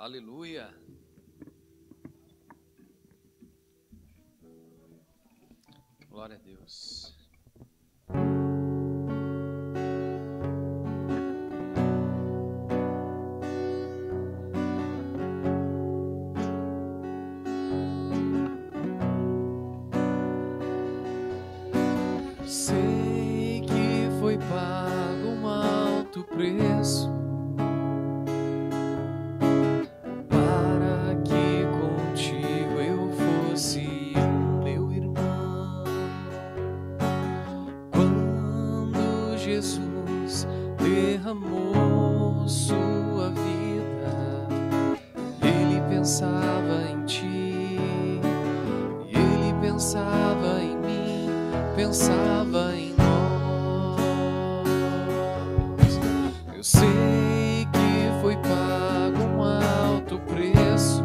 Aleluia. Glória a Deus. Sei que foi pago um alto preço para que contigo eu fosse meu irmão. Quando Jesus derramou sua vida, ele pensava em ti, ele pensava em mim, pensava em nós. Eu sei que foi pago um alto preço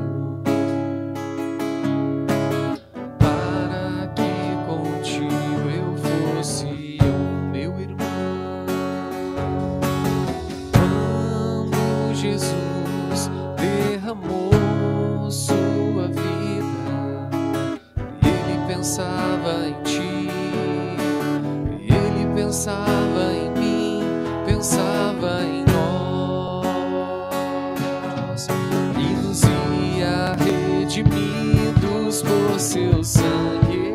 para que contigo eu fosse o meu irmão. Quando Jesus derramou sua vida, ele pensava em ti, ele pensava em mim, pensava em nós, e nos ia redimidos por seu sangue,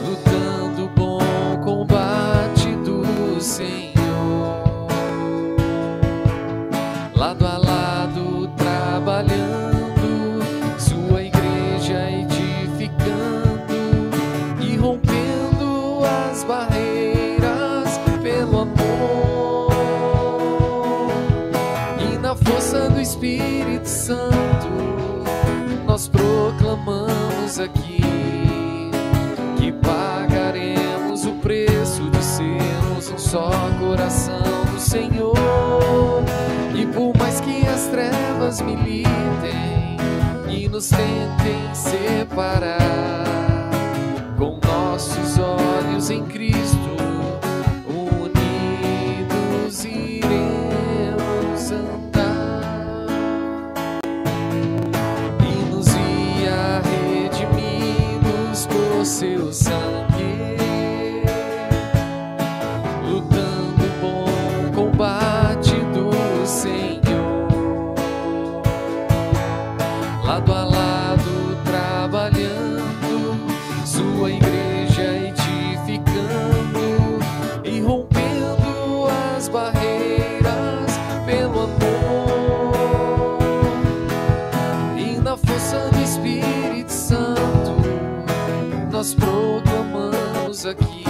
lutando o bom combate do Senhor, lado a lado trabalhando, sua igreja edificando e rompendo as barreiras pelo amor, e na força do Espírito Santo nós proclamamos aqui que pagaremos o preço de sermos um só coração do Senhor. E por mais que as trevas militem e nos tentem separar, com nossos olhos em Cristo, unidos iremos andar, e nos ia redimidos por seu sangue, lutando o bom combate do Senhor, lado a lado trabalhando, sua igreja edificando e rompendo as barreiras pelo amor, e na força do Espírito Santo nós proclamamos aqui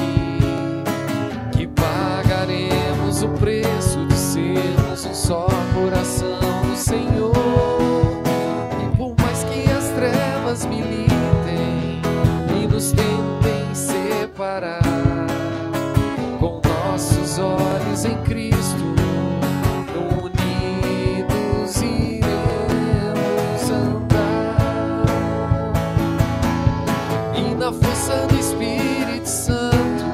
que pagaremos o preço de sermos um só coração do Senhor. E por mais que as trevas militem e nos tentem separar, com nossos olhos em Cristo, unidos iremos andar, e na força do Espírito Santo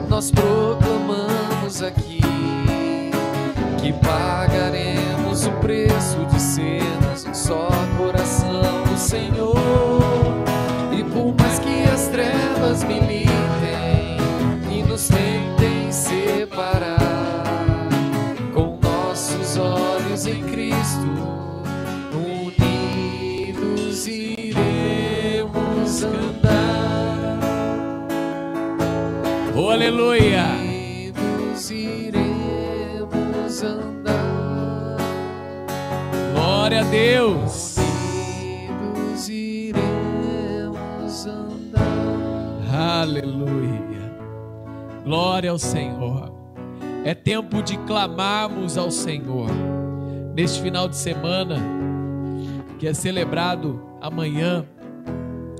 nós proclamamos aqui que pagaremos o preço de sermos um só coração do Senhor. E por mais que as trevas militem e nos tentem separar, com nossos olhos em Cristo, unidos iremos andar. Oh, aleluia! Unidos iremos andar. Glória a Deus! Unidos iremos andar. Aleluia! Glória ao Senhor. É tempo de clamarmos ao Senhor. Neste final de semana, que é celebrado amanhã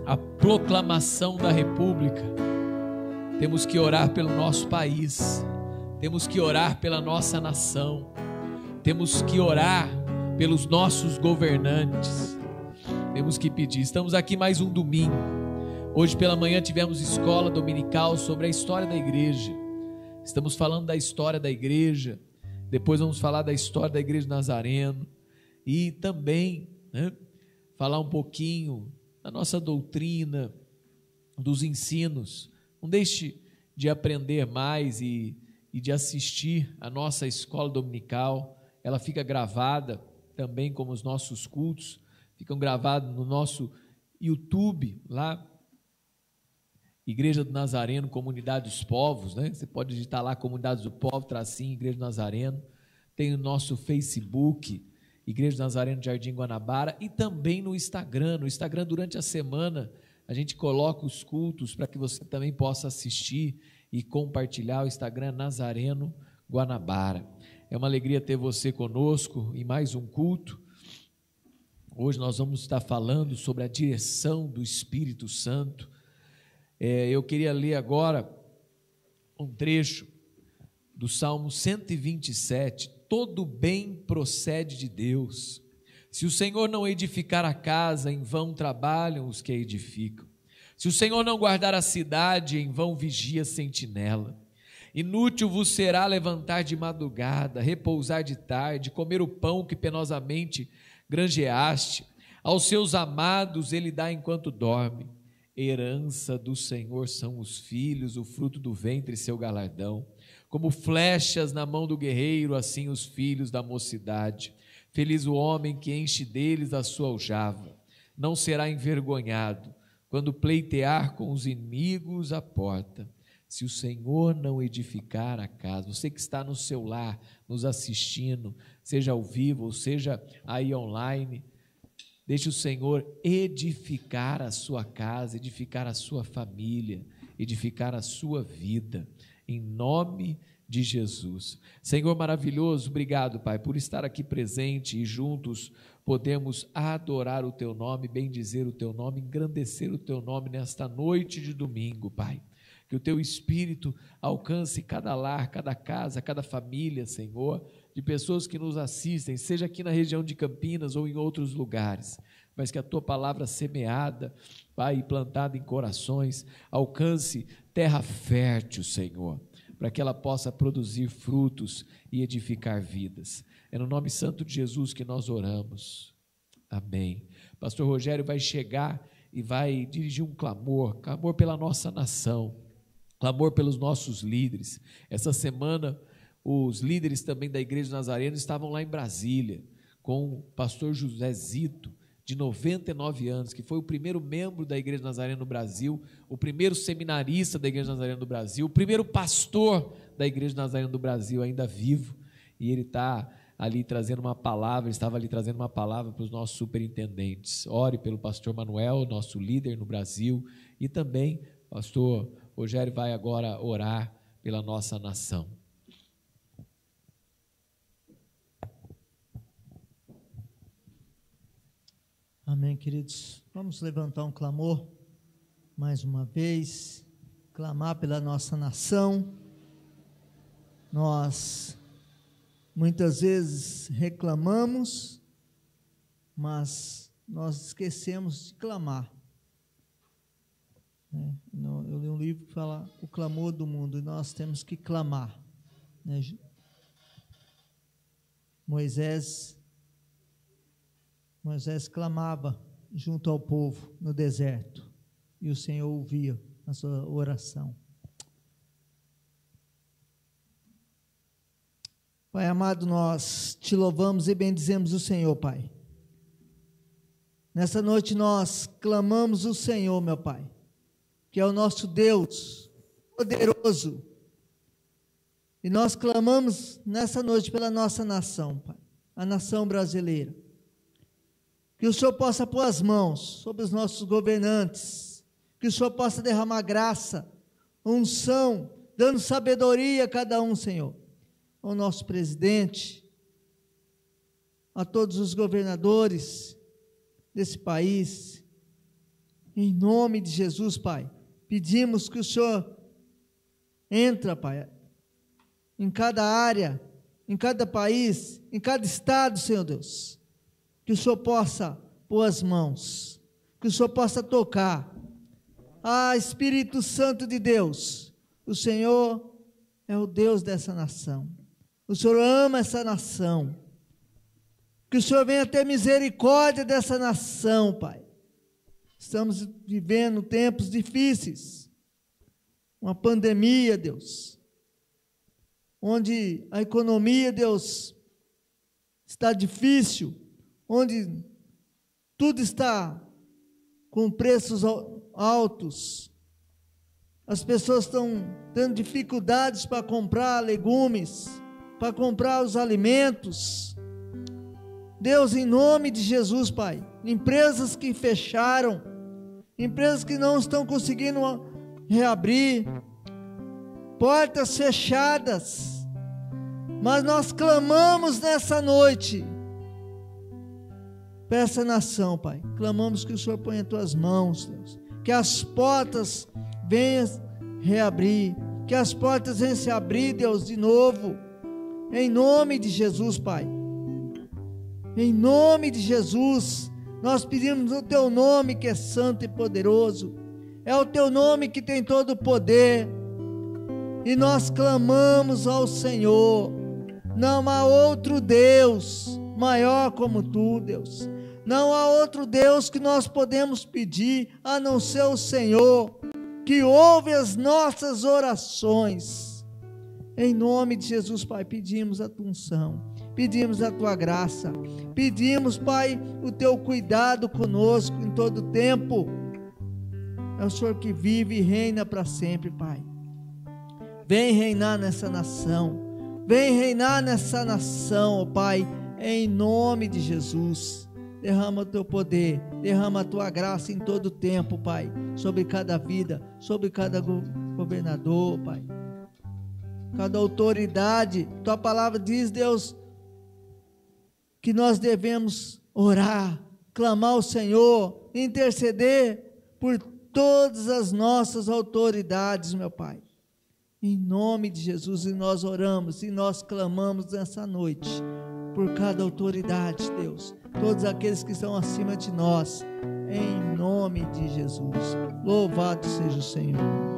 a proclamação da República, temos que orar pelo nosso país, temos que orar pela nossa nação, temos que orar pelos nossos governantes, temos que pedir. Estamos aqui mais um domingo. Hoje pela manhã tivemos escola dominical sobre a história da igreja. Estamos falando da história da igreja Depois vamos falar da história da Igreja Nazareno e também, né, falar um pouquinho da nossa doutrina, dos ensinos. Não deixe de aprender mais e de assistir a nossa escola dominical. Ela fica gravada também, como os nossos cultos ficam gravados no nosso YouTube, lá, Igreja do Nazareno, Comunidade dos Povos, né? Você pode digitar lá, Comunidade do Povo, tracinho, Igreja do Nazareno. Tem o nosso Facebook, Igreja do Nazareno Jardim Guanabara, e também no Instagram. No Instagram, durante a semana, a gente coloca os cultos para que você também possa assistir e compartilhar. O Instagram Nazareno Guanabara. É uma alegria ter você conosco em mais um culto. Hoje nós vamos estar falando sobre a direção do Espírito Santo. Eu queria ler agora um trecho do Salmo 127. Todo bem procede de Deus. Se o Senhor não edificar a casa, em vão trabalham os que a edificam. Se o Senhor não guardar a cidade, em vão vigia a sentinela. Inútil vos será levantar de madrugada, repousar de tarde, comer o pão que penosamente granjeaste. Aos seus amados ele dá enquanto dorme. Herança do Senhor são os filhos, o fruto do ventre seu galardão. Como flechas na mão do guerreiro, assim os filhos da mocidade. Feliz o homem que enche deles a sua aljava. Não será envergonhado quando pleitear com os inimigos à porta. Se o Senhor não edificar a casa, você que está no seu lar, nos assistindo, seja ao vivo ou seja aí online, deixe o Senhor edificar a sua casa, edificar a sua família, edificar a sua vida, em nome de Jesus. Senhor maravilhoso, obrigado, Pai, por estar aqui presente e juntos podemos adorar o Teu nome, bendizer o Teu nome, engrandecer o Teu nome nesta noite de domingo, Pai. Que o Teu Espírito alcance cada lar, cada casa, cada família, Senhor, de pessoas que nos assistem, seja aqui na região de Campinas ou em outros lugares, mas que a Tua palavra semeada, Pai, plantada em corações, alcance terra fértil, Senhor, para que ela possa produzir frutos e edificar vidas. É no nome santo de Jesus que nós oramos. Amém. Pastor Rogério vai chegar e vai dirigir um clamor pela nossa nação, clamor pelos nossos líderes. Essa semana, os líderes também da Igreja Nazareno estavam lá em Brasília, com o pastor José Zito, de 99 anos, que foi o primeiro membro da Igreja Nazareno no Brasil, o primeiro seminarista da Igreja Nazareno do Brasil, o primeiro pastor da Igreja Nazareno do Brasil, ainda vivo, e ele está ali trazendo uma palavra, estava ali trazendo uma palavra para os nossos superintendentes. Ore pelo pastor Manuel, nosso líder no Brasil, e também o pastor Rogério vai agora orar pela nossa nação. Amém, queridos. Vamos levantar um clamor, mais uma vez, clamar pela nossa nação. Nós, muitas vezes, reclamamos, mas nós esquecemos de clamar. Eu li um livro que fala o clamor do mundo, e nós temos que clamar. Moisés clamava junto ao povo no deserto, e o Senhor ouvia a sua oração. Pai amado, nós te louvamos e bendizemos o Senhor, Pai. Nessa noite nós clamamos o Senhor, meu Pai, que é o nosso Deus poderoso, e nós clamamos nessa noite pela nossa nação, Pai, a nação brasileira. Que o Senhor possa pôr as mãos sobre os nossos governantes, que o Senhor possa derramar graça, unção, dando sabedoria a cada um, Senhor, ao nosso presidente, a todos os governadores desse país, em nome de Jesus, Pai, pedimos que o Senhor entra, Pai, em cada área, em cada país, em cada estado, Senhor Deus, que o Senhor possa pôr as mãos, que o Senhor possa tocar. Espírito Santo de Deus, o Senhor é o Deus dessa nação, O Senhor ama essa nação. Que o Senhor venha ter misericórdia dessa nação, Pai. Estamos vivendo tempos difíceis. Uma pandemia, Deus. Onde a economia, Deus, está difícil. Onde tudo está com preços altos. As pessoas estão tendo dificuldades para comprar legumes, para comprar os alimentos. Deus, em nome de Jesus, Pai, empresas que fecharam, empresas que não estão conseguindo reabrir, portas fechadas, mas nós clamamos nessa noite, para essa nação, Pai, clamamos que o Senhor ponha em Tuas mãos, Deus, que as portas venham reabrir, que as portas venham se abrir, Deus, de novo, em nome de Jesus, Pai, em nome de Jesus, nós pedimos o Teu nome que é santo e poderoso, é o Teu nome que tem todo o poder, e nós clamamos ao Senhor, não há outro Deus maior como Tu, Deus, não há outro Deus que nós podemos pedir, a não ser o Senhor, que ouve as nossas orações, em nome de Jesus, Pai, pedimos a Tua unção, pedimos a Tua graça, pedimos, Pai, o Teu cuidado conosco em todo o tempo, é o Senhor que vive e reina para sempre, Pai, vem reinar nessa nação, ó Pai, em nome de Jesus, derrama o Teu poder, derrama a Tua graça em todo o tempo, Pai, sobre cada vida, sobre cada governador, Pai, cada autoridade. Tua palavra diz, Deus, que nós devemos orar, clamar ao Senhor, interceder por todas as nossas autoridades, meu Pai, em nome de Jesus. E nós oramos e nós clamamos nessa noite por cada autoridade, Deus, todos aqueles que estão acima de nós, em nome de Jesus. Louvado seja o Senhor.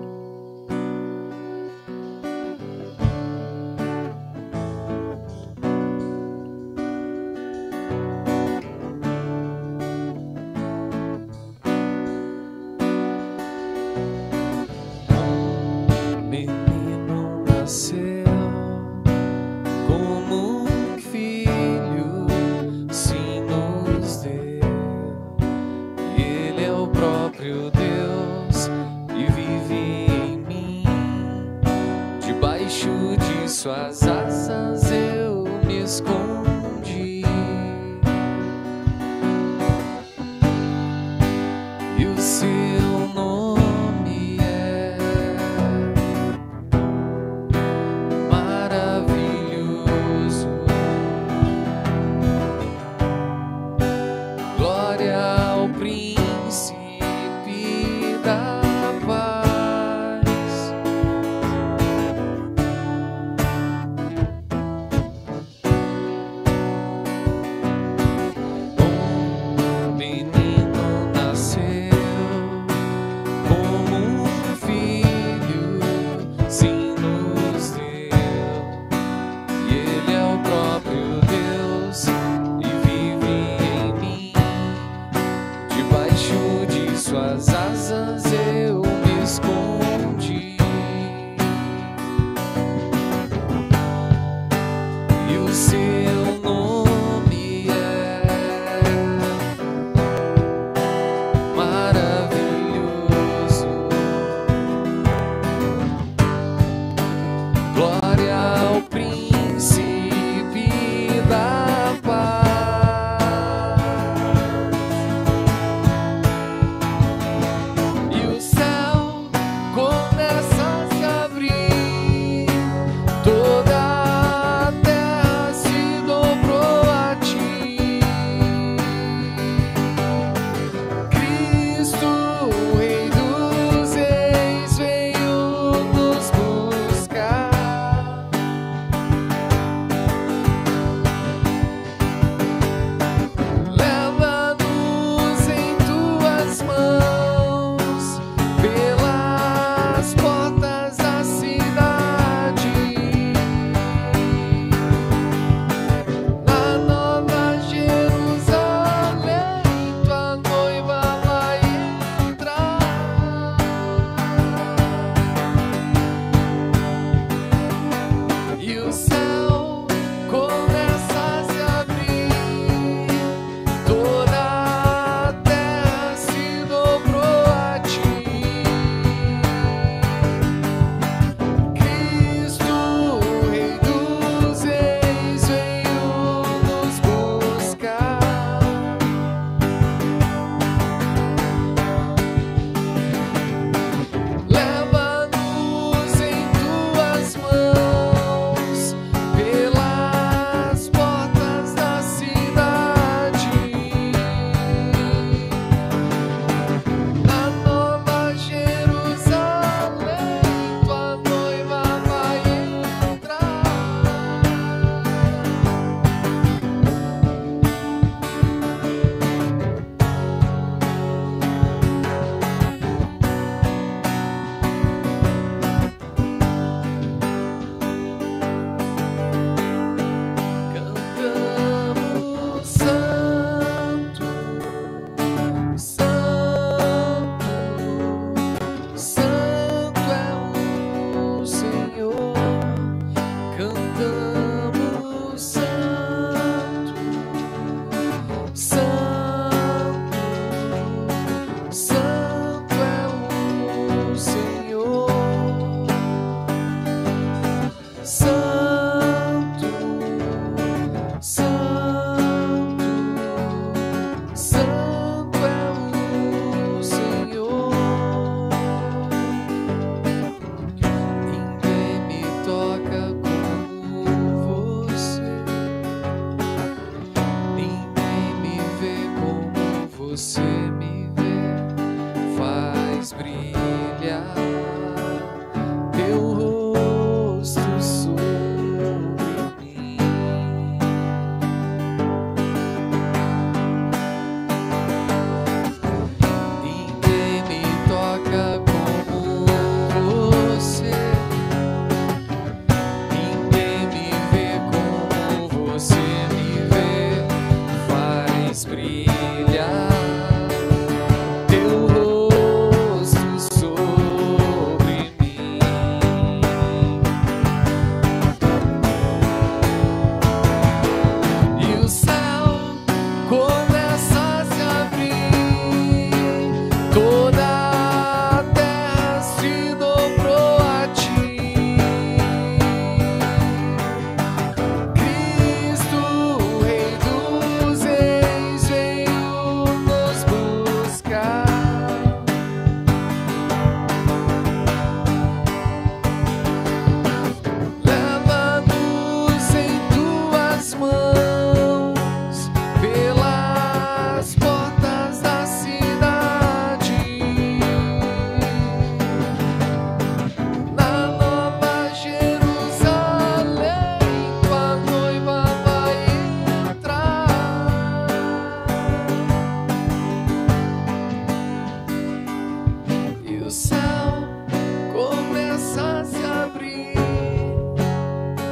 Suas asas eu me escondi, e o seu nome é maravilhoso. Glória ao Príncipe da paz.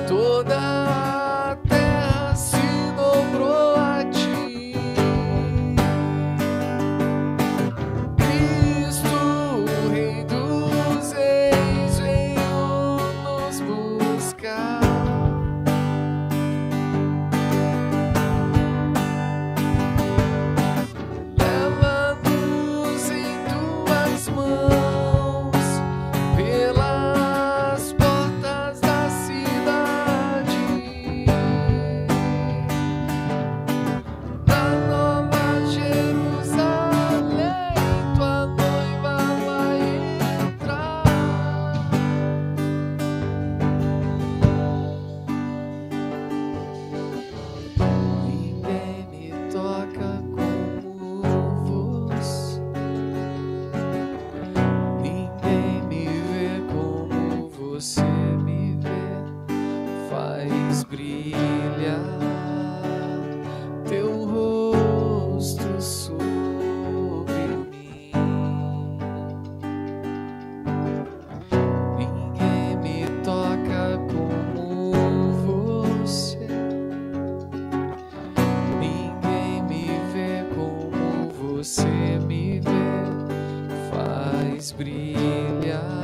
toda a terra se dobrou a ti. Cristo, Rei dos Reis, veio nos buscar. Leva-nos em tuas mãos pelas portas da cidade. Na Nova Jerusalém, tua noiva vai entrar. Ninguém me toca como você. Ninguém me vê como você me vê. Faz brilhar teu rosto sobre mim. Ninguém me toca como você. Ninguém me vê como você me vê. Faz brilhar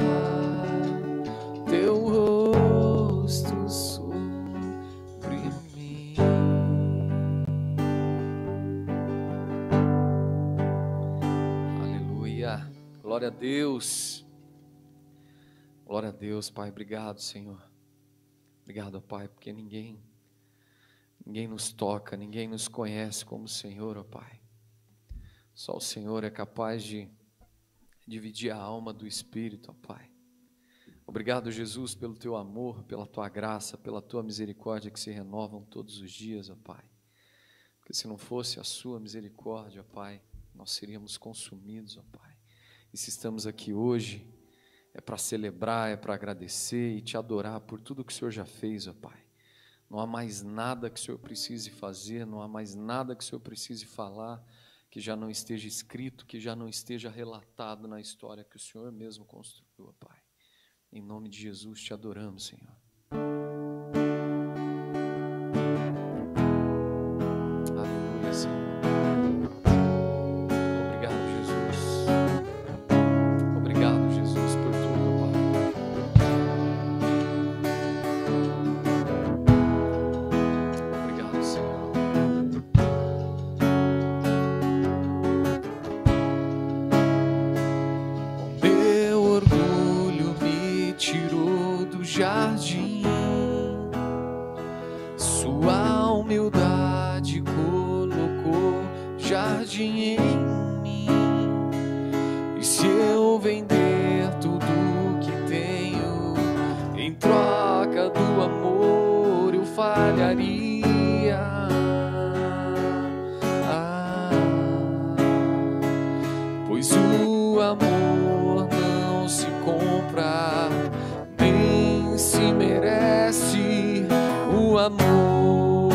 teu rosto sobre mim. Aleluia. Glória a Deus. Glória a Deus, Pai. Obrigado, Senhor. Obrigado, Pai, porque ninguém nos toca, ninguém nos conhece como o Senhor, ó Pai. Só o Senhor é capaz de dividir a alma do Espírito, ó Pai. Obrigado, Jesus, pelo teu amor, pela tua graça, pela tua misericórdia que se renovam todos os dias, ó Pai. Porque se não fosse a sua misericórdia, ó Pai, nós seríamos consumidos, ó Pai. E se estamos aqui hoje, é para celebrar, é para agradecer e te adorar por tudo que o Senhor já fez, ó Pai. Não há mais nada que o Senhor precise fazer, não há mais nada que o Senhor precise falar, que já não esteja escrito, que já não esteja relatado na história que o Senhor mesmo construiu, ó Pai. Em nome de Jesus te adoramos, Senhor. Aleluia, Senhor. Obrigado, Jesus. Obrigado, Jesus, por tudo, Pai. Obrigado, Senhor. Meu orgulho me tirou do jardim, sua humildade colocou jardim em mim. E se eu vender tudo que tenho em troca do amor, eu falharia. Pois o amor não se compra, nem se merece. O amor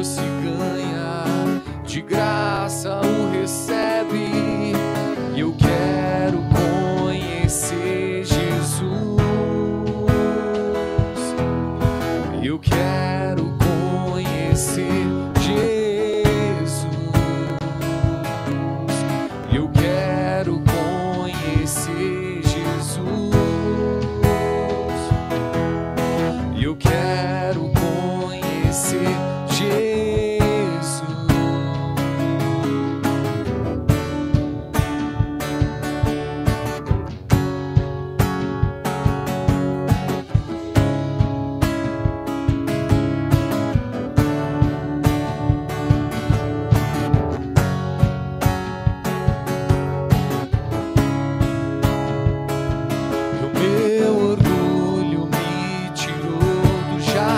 se ganha, de graça o recebe. E eu quero conhecer Jesus. Eu quero conhecer Jesus. Eu quero conhecer Jesus. Eu quero conhecer Jesus. O meu orgulho me tirou do jardim,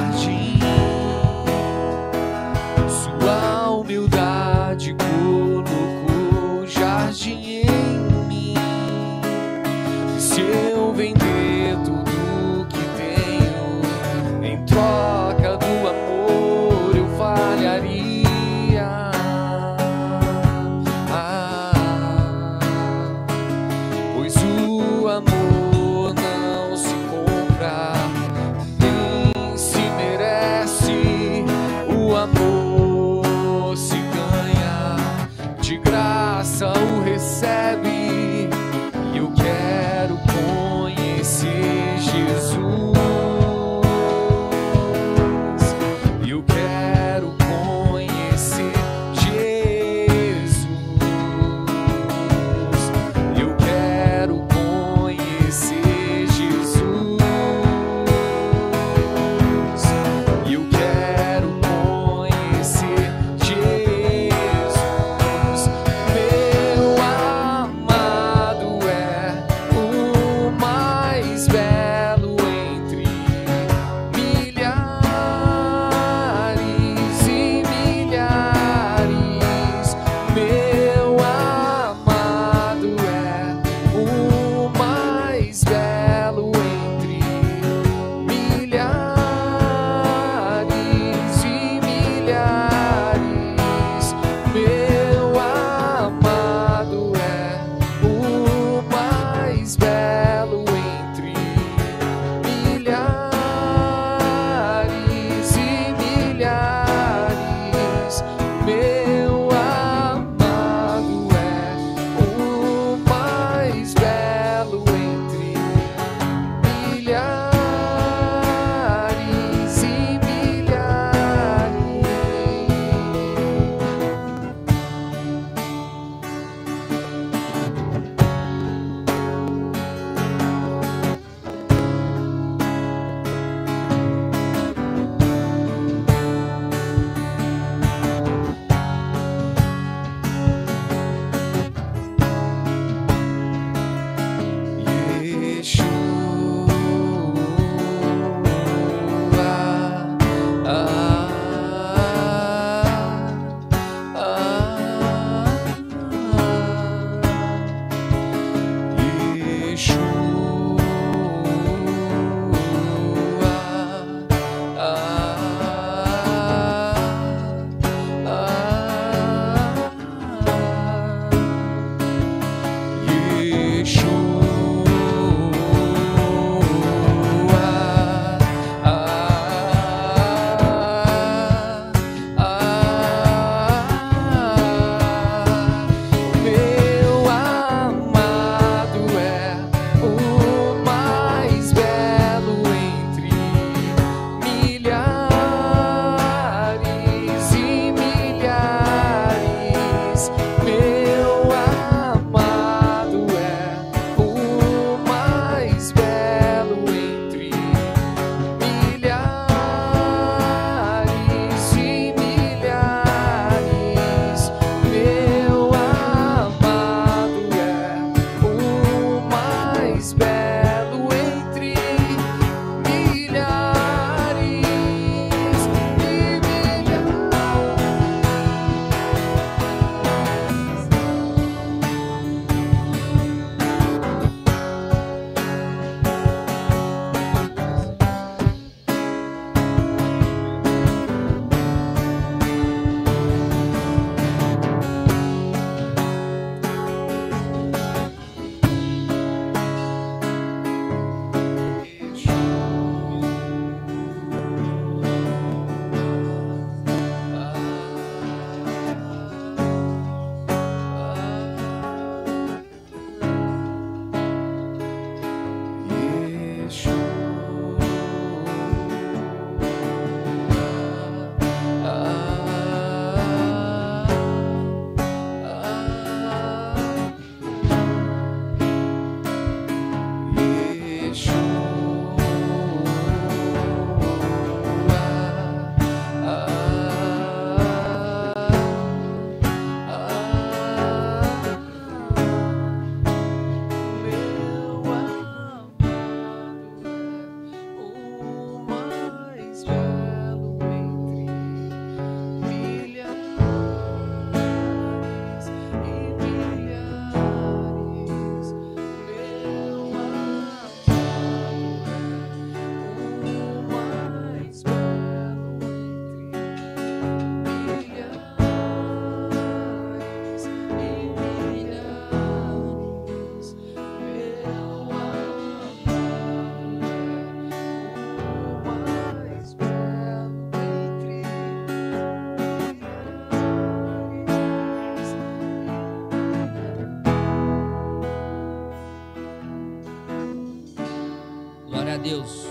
a Deus.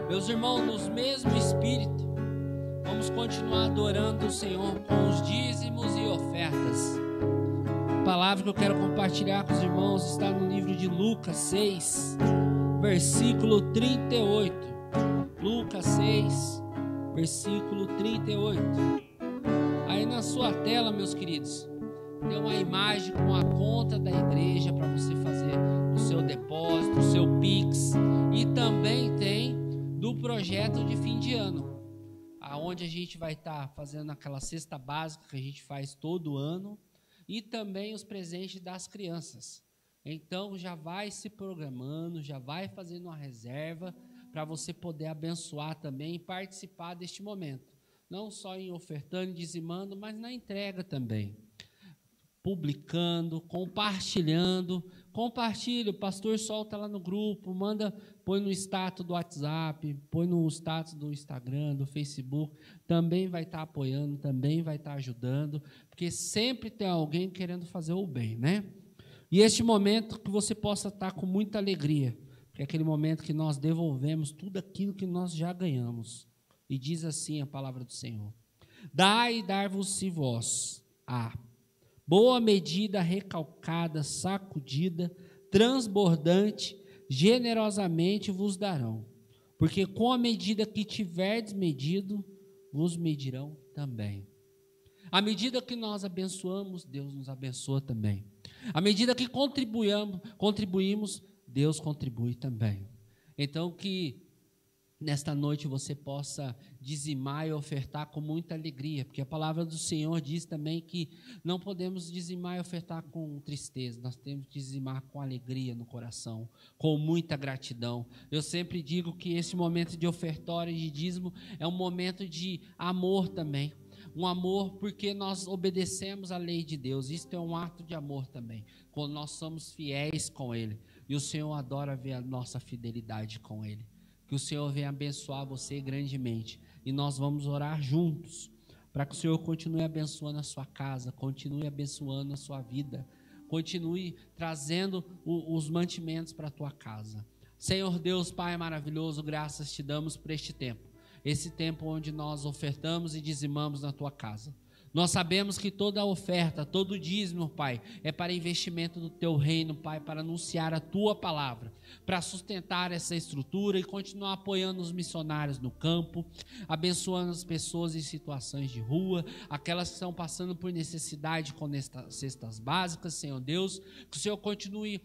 Meus irmãos, no mesmo espírito, vamos continuar adorando o Senhor com os dízimos e ofertas. A palavra que eu quero compartilhar com os irmãos está no livro de Lucas 6, versículo 38. Lucas 6, versículo 38. Aí na sua tela, meus queridos, tem uma imagem com a conta da igreja para você fazer o seu depósito, o seu Pix. E também tem do projeto de fim de ano, aonde a gente vai estar fazendo aquela cesta básica que a gente faz todo ano, e também os presentes das crianças. Então já vai se programando, já vai fazendo uma reserva para você poder abençoar também e participar deste momento. Não só em ofertando e dizimando, mas na entrega também. Publicando, compartilhando. Compartilha, o pastor solta lá no grupo, manda, põe no status do WhatsApp, põe no status do Instagram, do Facebook. Também vai estar apoiando, também vai estar ajudando, porque sempre tem alguém querendo fazer o bem, né? E este momento que você possa estar com muita alegria, porque é aquele momento que nós devolvemos tudo aquilo que nós já ganhamos. E diz assim a palavra do Senhor: dai e dar-vos-se vós boa medida, recalcada, sacudida, transbordante, generosamente vos darão. Porque com a medida que tiverdes medido, vos medirão também. À medida que nós abençoamos, Deus nos abençoa também. À medida que contribuímos, Deus contribui também. Então que nesta noite você possa dizimar e ofertar com muita alegria, porque a palavra do Senhor diz também que não podemos dizimar e ofertar com tristeza, nós temos que dizimar com alegria no coração, com muita gratidão. Eu sempre digo que esse momento de ofertório e de dízimo é um momento de amor também, um amor porque nós obedecemos a lei de Deus. Isto é um ato de amor também, quando nós somos fiéis com Ele, e o Senhor adora ver a nossa fidelidade com Ele. Que o Senhor venha abençoar você grandemente. E nós vamos orar juntos, para que o Senhor continue abençoando a sua casa, continue abençoando a sua vida, continue trazendo os mantimentos para a tua casa. Senhor Deus, Pai maravilhoso, graças te damos por este tempo. Esse tempo onde nós ofertamos e dizimamos na tua casa. Nós sabemos que toda oferta, todo dízimo, Pai, é para investimento do Teu reino, Pai, para anunciar a Tua palavra, para sustentar essa estrutura e continuar apoiando os missionários no campo, abençoando as pessoas em situações de rua, aquelas que estão passando por necessidade com cestas básicas, Senhor Deus, que o Senhor continue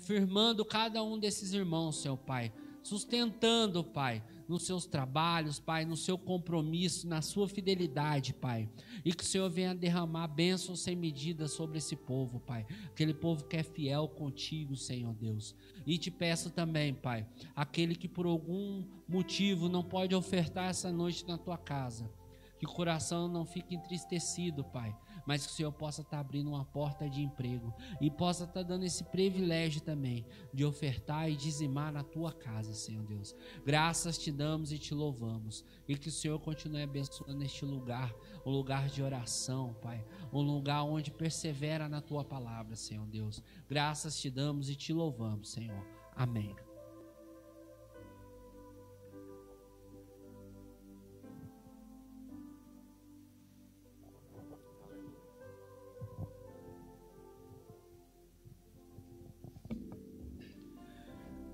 firmando cada um desses irmãos, Senhor Pai, sustentando, Pai, nos seus trabalhos, Pai, no seu compromisso, na sua fidelidade, Pai, e que o Senhor venha derramar bênçãos sem medida sobre esse povo, Pai, aquele povo que é fiel contigo, Senhor Deus. E te peço também, Pai, aquele que por algum motivo não pode ofertar essa noite na tua casa, que o coração não fique entristecido, Pai, mas que o Senhor possa estar abrindo uma porta de emprego e possa estar dando esse privilégio também de ofertar e dizimar na tua casa, Senhor Deus. Graças te damos e te louvamos, e que o Senhor continue abençoando este lugar, um lugar de oração, Pai, um lugar onde persevera na tua palavra, Senhor Deus. Graças te damos e te louvamos, Senhor. Amém.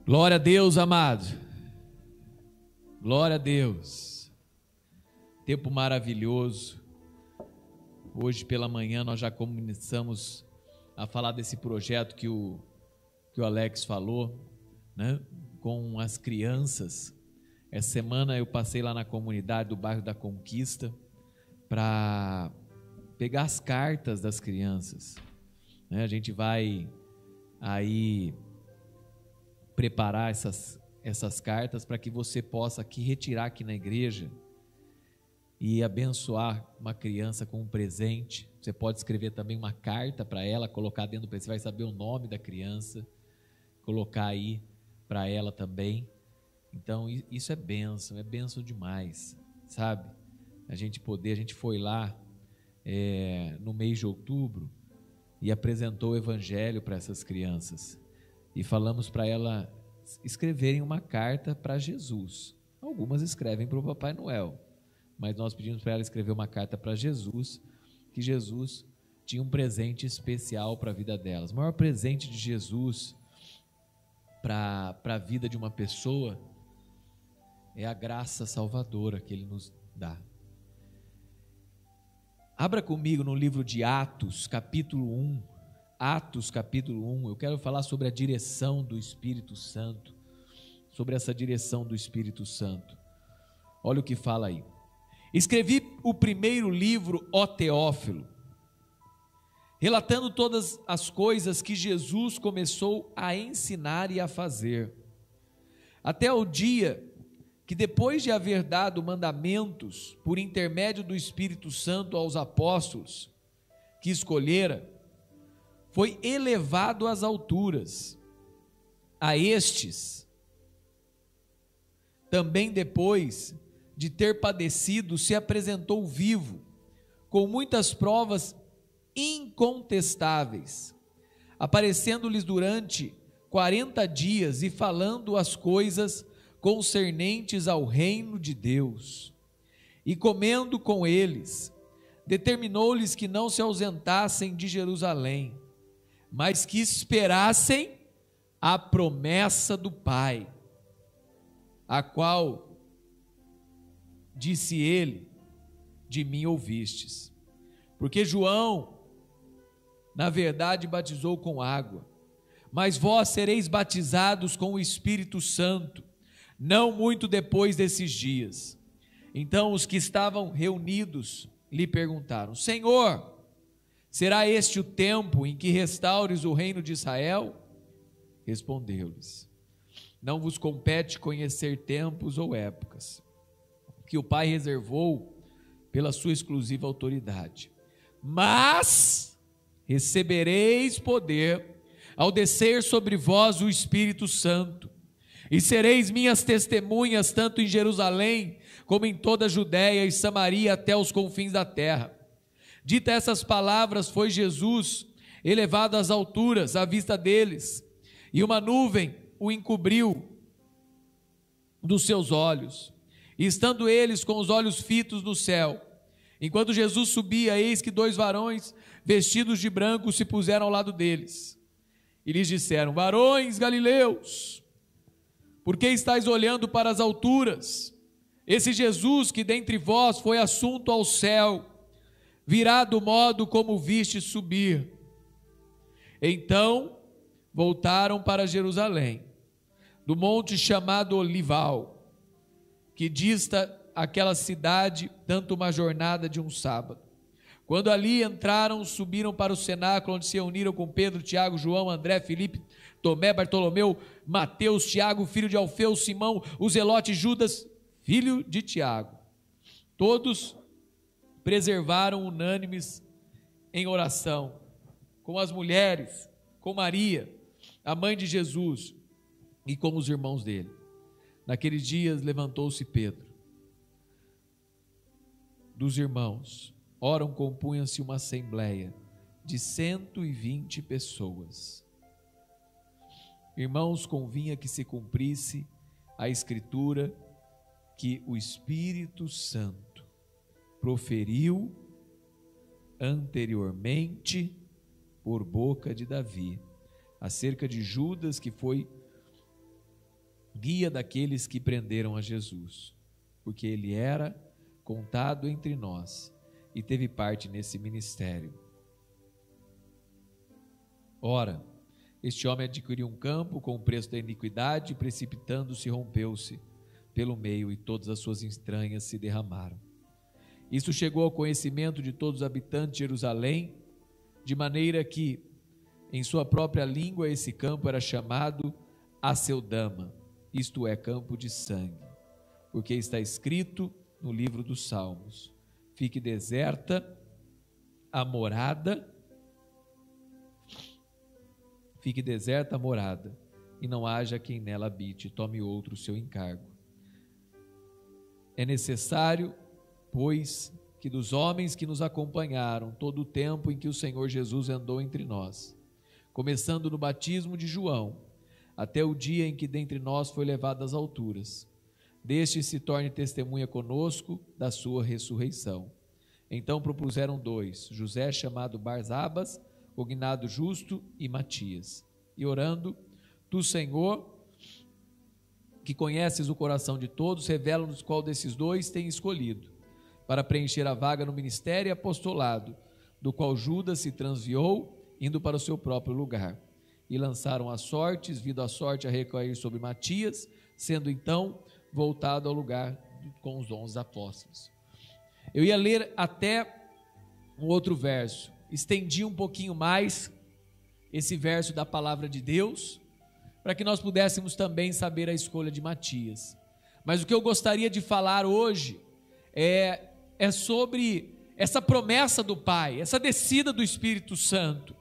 Glória a Deus, amado. Glória a Deus. Tempo maravilhoso. Hoje pela manhã nós já começamos a falar desse projeto que o Alex falou, né? Com as crianças. Essa semana eu passei lá na comunidade do bairro da Conquista para pegar as cartas das crianças, né? A gente vai aí preparar essas cartas para que você possa aqui retirar aqui na igreja e abençoar uma criança com um presente. Você pode escrever também uma carta para ela, colocar dentro do presente, você vai saber o nome da criança, colocar aí para ela também. Então isso é bênção demais, sabe? A gente foi lá no mês de outubro e apresentou o evangelho para essas crianças e falamos para ela escreverem uma carta para Jesus. Algumas escrevem para o Papai Noel, mas nós pedimos para ela escrever uma carta para Jesus, que Jesus tinha um presente especial para a vida delas. O maior presente de Jesus para a vida de uma pessoa é a graça salvadora que Ele nos dá. Abra comigo no livro de Atos, capítulo 1. Atos, capítulo 1. Eu quero falar sobre a direção do Espírito Santo. Sobre essa direção do Espírito Santo. Olha o que fala aí. Escrevi o primeiro livro, ó Teófilo, relatando todas as coisas que Jesus começou a ensinar e a fazer, até o dia que, depois de haver dado mandamentos por intermédio do Espírito Santo aos apóstolos que escolhera, foi elevado às alturas. A estes, também depois de ter padecido, se apresentou vivo, com muitas provas incontestáveis, aparecendo-lhes durante 40 dias e falando as coisas concernentes ao reino de Deus. E comendo com eles, determinou-lhes que não se ausentassem de Jerusalém, mas que esperassem a promessa do Pai, a qual disse ele: de mim ouvistes. Porque João, na verdade, batizou com água, mas vós sereis batizados com o Espírito Santo, não muito depois desses dias. Então os que estavam reunidos lhe perguntaram: Senhor, será este o tempo em que restaures o reino de Israel? Respondeu-lhes: não vos compete conhecer tempos ou épocas que o Pai reservou pela sua exclusiva autoridade, mas recebereis poder ao descer sobre vós o Espírito Santo, e sereis minhas testemunhas tanto em Jerusalém como em toda a Judéia e Samaria até os confins da terra. Dita essas palavras, foi Jesus elevado às alturas à vista deles, e uma nuvem o encobriu dos seus olhos, e estando eles com os olhos fitos no céu, enquanto Jesus subia, eis que 2 varões vestidos de branco se puseram ao lado deles, e lhes disseram: varões galileus, por que estáis olhando para as alturas? Esse Jesus que dentre vós foi assunto ao céu, virá do modo como viste subir. Então voltaram para Jerusalém, do monte chamado Olival, que dista aquela cidade tanto uma jornada de um sábado. Quando ali entraram, subiram para o cenáculo, onde se reuniram com Pedro, Tiago, João, André, Filipe, Tomé, Bartolomeu, Mateus, Tiago, filho de Alfeu, Simão, o zelote, Judas, filho de Tiago. Todos preservaram unânimes em oração, com as mulheres, com Maria, a mãe de Jesus, e com os irmãos dele. Naqueles dias levantou-se Pedro. Dos irmãos, ora compunha-se uma assembleia de 120 pessoas. Irmãos, convinha que se cumprisse a escritura que o Espírito Santo proferiu anteriormente por boca de Davi, acerca de Judas, que foi guia daqueles que prenderam a Jesus, porque ele era contado entre nós e teve parte nesse ministério. Ora, este homem adquiriu um campo com o preço da iniquidade, precipitando-se, rompeu-se pelo meio, e todas as suas entranhas se derramaram. Isso chegou ao conhecimento de todos os habitantes de Jerusalém, de maneira que, em sua própria língua, esse campo era chamado Aceldama, isto é, campo de sangue, porque está escrito no livro dos Salmos: fique deserta a morada, e não haja quem nela habite, tome outro o seu encargo. É necessário, pois, que dos homens que nos acompanharam todo o tempo em que o Senhor Jesus andou entre nós, começando no batismo de João, até o dia em que dentre nós foi levado às alturas. Deste se torne testemunha conosco da sua ressurreição. Então propuseram 2, José chamado Barsabas, cognado Justo, e Matias. E orando, tu, Senhor, que conheces o coração de todos, revela-nos qual desses 2 tem escolhido, para preencher a vaga no ministério e apostolado, do qual Judas se transviou, indo para o seu próprio lugar. E lançaram as sortes, vindo a sorte a recair sobre Matias, sendo então voltado ao lugar com os 11 apóstolos. Eu ia ler até um outro verso, estendi um pouquinho mais esse verso da palavra de Deus, para que nós pudéssemos também saber a escolha de Matias. Mas o que eu gostaria de falar hoje é sobre essa promessa do Pai, essa descida do Espírito Santo.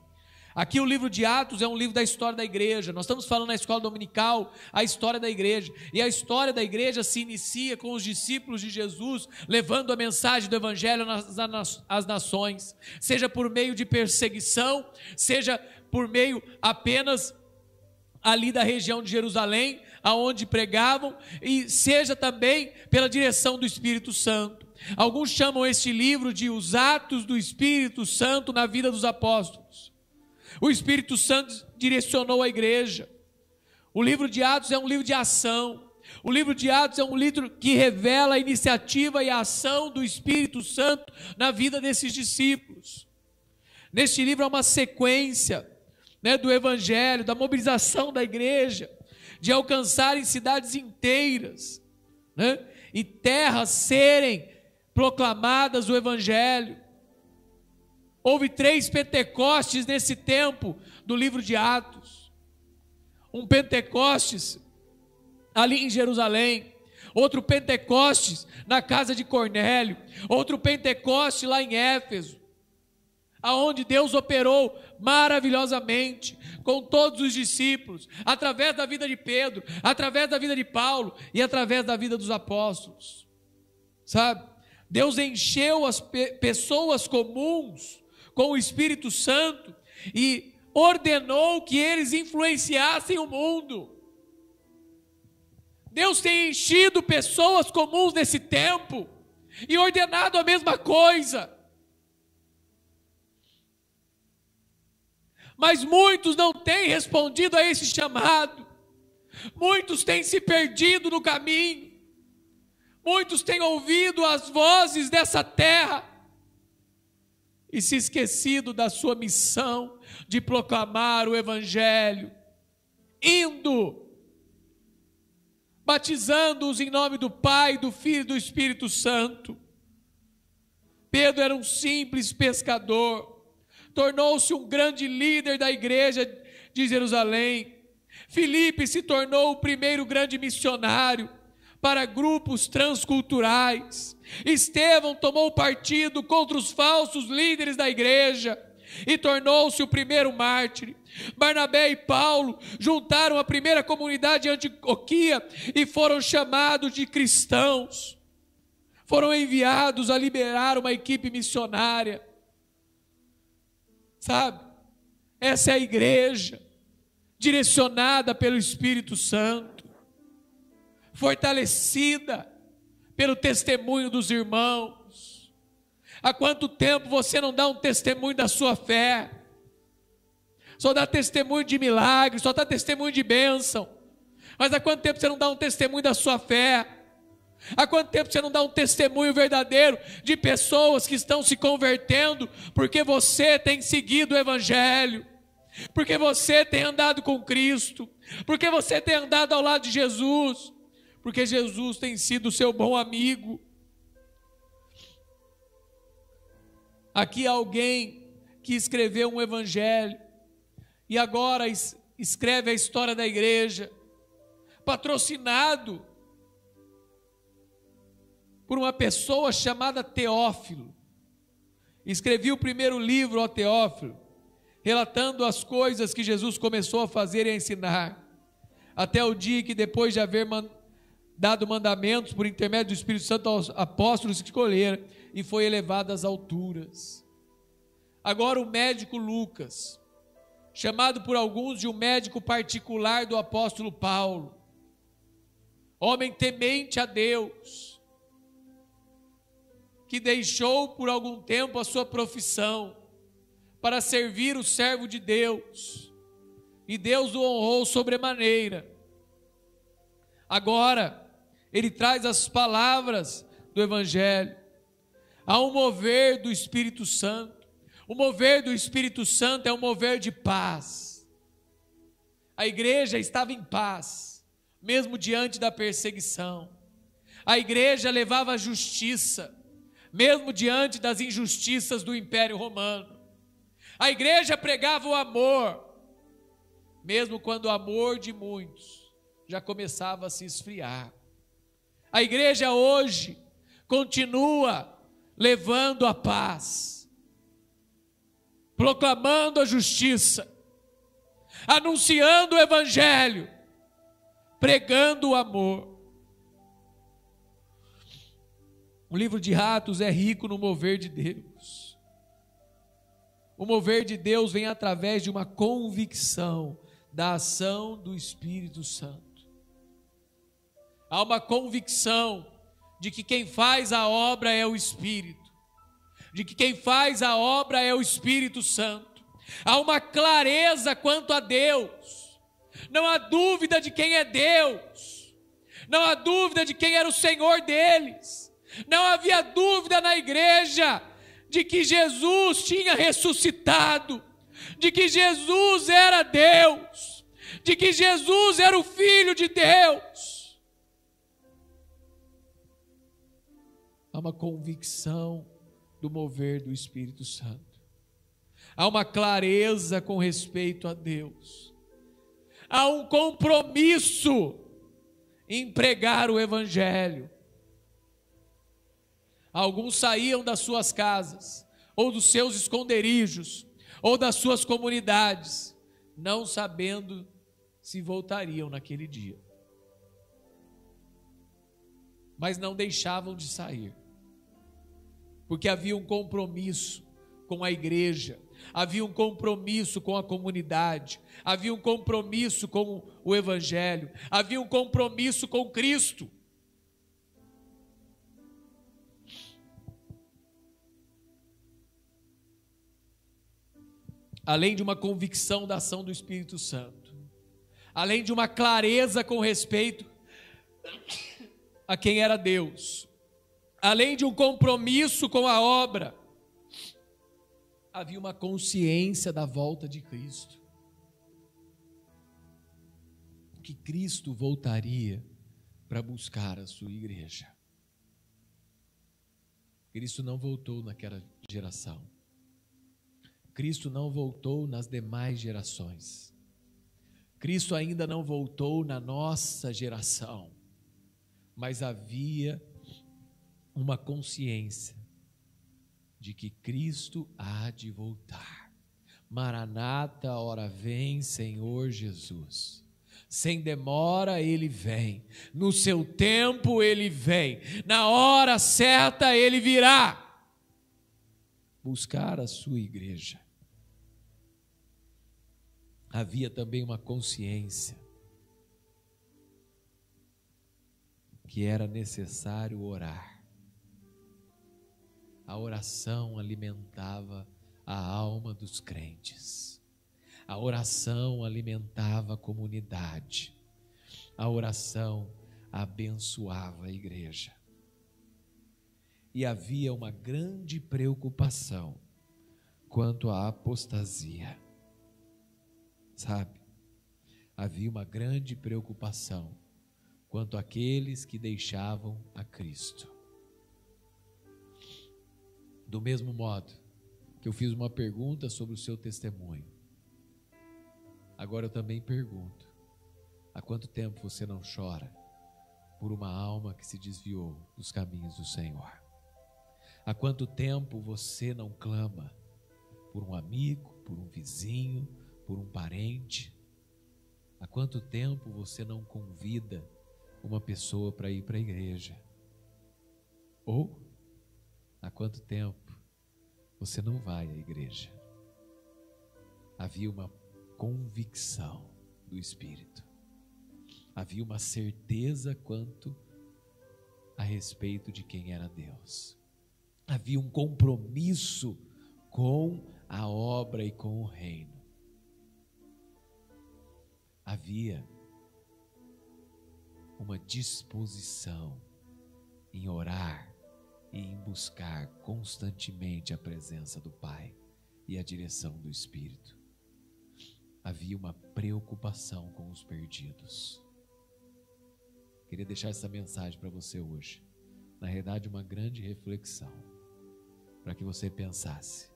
Aqui o livro de Atos é um livro da história da igreja. Nós estamos falando na escola dominical a história da igreja, e a história da igreja se inicia com os discípulos de Jesus levando a mensagem do evangelho às nações, seja por meio de perseguição, seja por meio apenas ali da região de Jerusalém, aonde pregavam, e seja também pela direção do Espírito Santo. Alguns chamam este livro de os Atos do Espírito Santo na vida dos apóstolos. O Espírito Santo direcionou a igreja. O livro de Atos é um livro de ação. O livro de Atos é um livro que revela a iniciativa e a ação do Espírito Santo na vida desses discípulos. Neste livro há uma sequência, do evangelho, da mobilização da igreja, de alcançarem cidades inteiras, e terras serem proclamadas o evangelho. Houve 3 Pentecostes nesse tempo do livro de Atos. Um Pentecostes ali em Jerusalém, outro Pentecostes na casa de Cornélio, outro Pentecoste lá em Éfeso, aonde Deus operou maravilhosamente com todos os discípulos, através da vida de Pedro, através da vida de Paulo e através da vida dos apóstolos. Sabe? Deus encheu as pessoas comuns com o Espírito Santo e ordenou que eles influenciassem o mundo. Deus tem enchido pessoas comuns nesse tempo e ordenado a mesma coisa. Mas muitos não têm respondido a esse chamado. Muitos têm se perdido no caminho. Muitos têm ouvido as vozes dessa terra e se esquecido da sua missão de proclamar o evangelho, indo, batizando-os em nome do Pai, do Filho e do Espírito Santo. Pedro era um simples pescador, tornou-se um grande líder da igreja de Jerusalém. Filipe se tornou o primeiro grande missionário para grupos transculturais. Estevão tomou partido contra os falsos líderes da igreja e tornou-se o primeiro mártir. Barnabé e Paulo juntaram a primeira comunidade de Antioquia e foram chamados de cristãos. Foram enviados a liderar uma equipe missionária. Sabe? Essa é a igreja direcionada pelo Espírito Santo, fortalecida pelo testemunho dos irmãos. Há quanto tempo você não dá um testemunho da sua fé? Só dá testemunho de milagre, só dá testemunho de bênção. Mas há quanto tempo você não dá um testemunho da sua fé? Há quanto tempo você não dá um testemunho verdadeiro de pessoas que estão se convertendo porque você tem seguido o evangelho, porque você tem andado com Cristo, porque você tem andado ao lado de Jesus, porque Jesus tem sido o seu bom amigo. Aqui há alguém que escreveu um evangelho e agora escreve a história da igreja, patrocinado por uma pessoa chamada Teófilo. Escrevi o primeiro livro, ó Teófilo, relatando as coisas que Jesus começou a fazer e a ensinar, até o dia que, depois de haver dado mandamentos por intermédio do Espírito Santo aos apóstolos que escolheram, e foi elevado às alturas. Agora o médico Lucas, chamado por alguns de um médico particular do apóstolo Paulo. Homem temente a Deus, que deixou por algum tempo a sua profissão para servir o servo de Deus, e Deus o honrou sobremaneira. Agora, ele traz as palavras do Evangelho. Há um mover do Espírito Santo. O mover do Espírito Santo é um mover de paz. A igreja estava em paz, mesmo diante da perseguição. A igreja levava a justiça, mesmo diante das injustiças do Império Romano. A igreja pregava o amor, mesmo quando o amor de muitos já começava a se esfriar. A igreja hoje continua levando a paz, proclamando a justiça, anunciando o Evangelho, pregando o amor. O livro de Atos é rico no mover de Deus. O mover de Deus vem através de uma convicção da ação do Espírito Santo. Há uma convicção de que quem faz a obra é o Espírito, de que quem faz a obra é o Espírito Santo. Há uma clareza quanto a Deus. Não há dúvida de quem é Deus. Não há dúvida de quem era o Senhor deles. Não havia dúvida na igreja de que Jesus tinha ressuscitado, de que Jesus era Deus, de que Jesus era o Filho de Deus. Há uma convicção do mover do Espírito Santo. Há uma clareza com respeito a Deus. Há um compromisso em pregar o Evangelho. Alguns saíam das suas casas, ou dos seus esconderijos, ou das suas comunidades, não sabendo se voltariam naquele dia. Mas não deixavam de sair, porque havia um compromisso com a igreja, havia um compromisso com a comunidade, havia um compromisso com o Evangelho, havia um compromisso com Cristo. Além de uma convicção da ação do Espírito Santo, além de uma clareza com respeito a quem era Deus, além de um compromisso com a obra, havia uma consciência da volta de Cristo, que Cristo voltaria para buscar a sua igreja. Cristo não voltou naquela geração, Cristo não voltou nas demais gerações, Cristo ainda não voltou na nossa geração, mas havia uma consciência de que Cristo há de voltar. Maranata, ora vem, Senhor Jesus. Sem demora Ele vem, no seu tempo Ele vem, na hora certa Ele virá buscar a sua igreja. Havia também uma consciência que era necessário orar. A oração alimentava a alma dos crentes. A oração alimentava a comunidade. A oração abençoava a igreja. E havia uma grande preocupação quanto à apostasia. Sabe? Havia uma grande preocupação quanto àqueles que deixavam a Cristo. Do mesmo modo que eu fiz uma pergunta sobre o seu testemunho, agora eu também pergunto: há quanto tempo você não chora por uma alma que se desviou dos caminhos do Senhor? Há quanto tempo você não clama por um amigo, por um vizinho, por um parente? Há quanto tempo você não convida uma pessoa para ir para a igreja? Ou há quanto tempo você não vai à igreja? Havia uma convicção do Espírito. Havia uma certeza quanto a respeito de quem era Deus. Havia um compromisso com a obra e com o reino. Havia uma disposição em orar e em buscar constantemente a presença do Pai e a direção do Espírito. Havia uma preocupação com os perdidos. Queria deixar essa mensagem para você hoje. Na realidade, uma grande reflexão, para que você pensasse,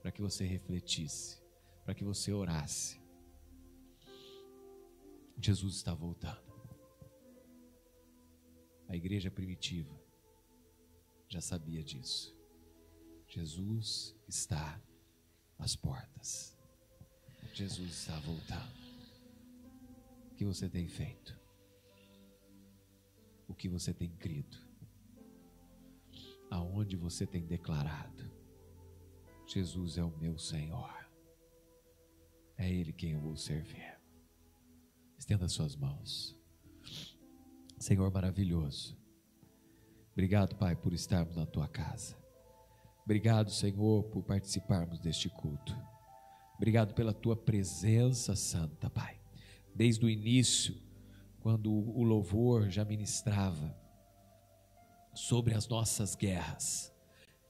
para que você refletisse, para que você orasse. Jesus está voltando. A igreja primitiva já sabia disso. Jesus está às portas. Jesus está voltando. O que você tem feito? O que você tem crido? Aonde você tem declarado? Jesus é o meu Senhor. É Ele quem eu vou servir. Estenda suas mãos. Senhor maravilhoso, obrigado, Pai, por estarmos na Tua casa. Obrigado, Senhor, por participarmos deste culto. Obrigado pela Tua presença santa, Pai. Desde o início, quando o louvor já ministrava sobre as nossas guerras,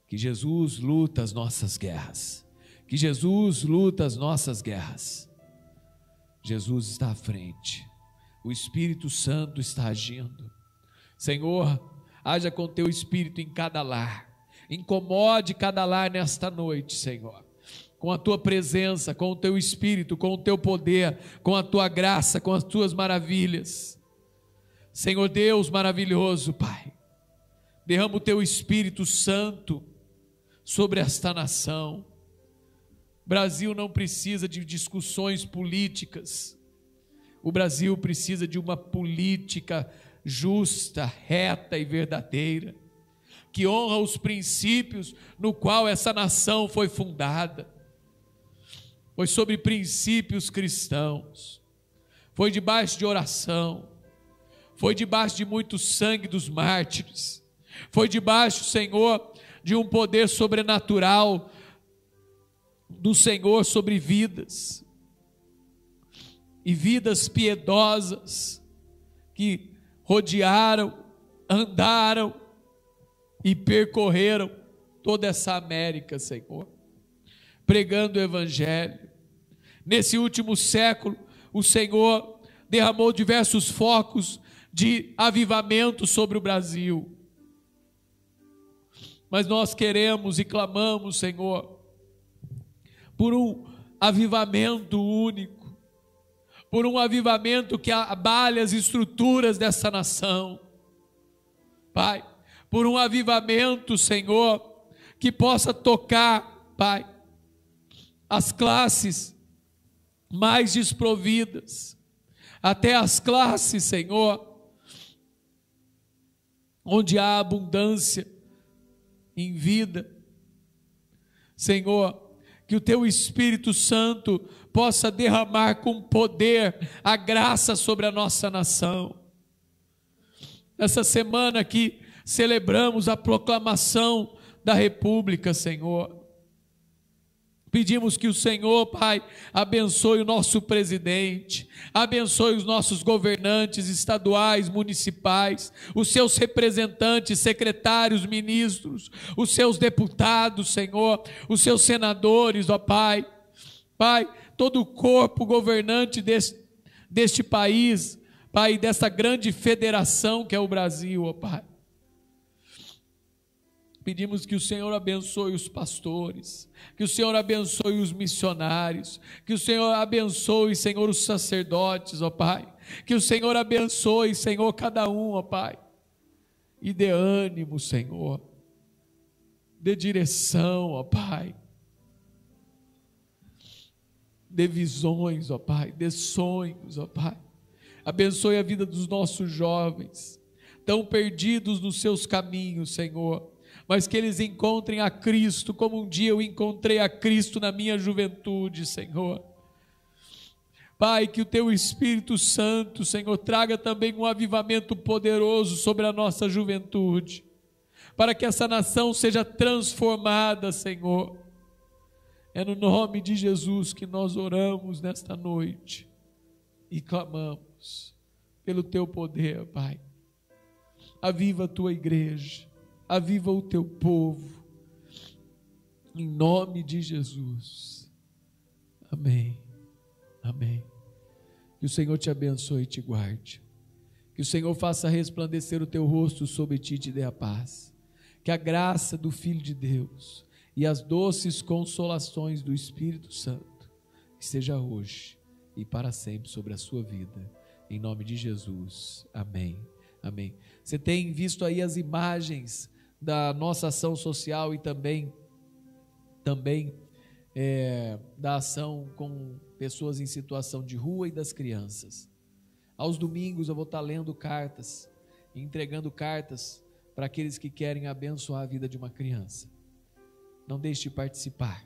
que Jesus luta as nossas guerras, que Jesus luta as nossas guerras. Jesus está à frente, o Espírito Santo está agindo. Senhor, haja com Teu Espírito em cada lar, incomode cada lar nesta noite, Senhor, com a Tua presença, com o Teu Espírito, com o Teu poder, com a Tua graça, com as Tuas maravilhas. Senhor Deus maravilhoso, Pai, derrama o Teu Espírito Santo sobre esta nação. O Brasil não precisa de discussões políticas. O Brasil precisa de uma política justa, reta e verdadeira, que honra os princípios no qual essa nação foi fundada. Foi sobre princípios cristãos, foi debaixo de oração, foi debaixo de muito sangue dos mártires, foi debaixo, Senhor, de um poder sobrenatural do Senhor sobre vidas, e vidas piedosas que rodearam, andaram e percorreram toda essa América, Senhor, pregando o Evangelho. Nesse último século, o Senhor derramou diversos focos de avivamento sobre o Brasil, mas nós queremos e clamamos, Senhor, por um avivamento único, por um avivamento que abale as estruturas dessa nação, Pai, por um avivamento, Senhor, que possa tocar, Pai, as classes mais desprovidas, até as classes, Senhor, onde há abundância em vida. Senhor, que o Teu Espírito Santo possa derramar com poder a graça sobre a nossa nação. Essa semana que celebramos a proclamação da República, Senhor, pedimos que o Senhor, Pai, abençoe o nosso presidente, abençoe os nossos governantes estaduais, municipais, os seus representantes, secretários, ministros, os seus deputados, Senhor, os seus senadores, ó Pai. Pai, todo o corpo governante deste país, Pai, dessa grande federação que é o Brasil, ó Pai. Pedimos que o Senhor abençoe os pastores, que o Senhor abençoe os missionários, que o Senhor abençoe, Senhor, os sacerdotes, ó Pai, que o Senhor abençoe, Senhor, cada um, ó Pai, e dê ânimo, Senhor, dê direção, ó Pai, dê visões, ó Pai, dê sonhos, ó Pai, abençoe a vida dos nossos jovens, tão perdidos nos seus caminhos, Senhor, mas que eles encontrem a Cristo, como um dia eu encontrei a Cristo na minha juventude, Senhor. Pai, que o Teu Espírito Santo, Senhor, traga também um avivamento poderoso sobre a nossa juventude, para que essa nação seja transformada, Senhor. É no nome de Jesus que nós oramos nesta noite e clamamos pelo Teu poder, Pai. Aviva a Tua igreja, aviva o Teu povo, em nome de Jesus. Amém, amém. Que o Senhor te abençoe e te guarde. Que o Senhor faça resplandecer o teu rosto sobre ti e te dê a paz. Que a graça do Filho de Deus e as doces consolações do Espírito Santo esteja hoje e para sempre sobre a sua vida. Em nome de Jesus. Amém. Amém. Você tem visto aí as imagens da nossa ação social e também da ação com pessoas em situação de rua e das crianças. Aos domingos eu vou estar lendo cartas, entregando cartas para aqueles que querem abençoar a vida de uma criança. Não deixe de participar.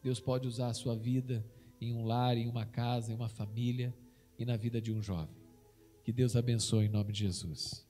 Deus pode usar a sua vida em um lar, em uma casa, em uma família e na vida de um jovem. Que Deus abençoe em nome de Jesus.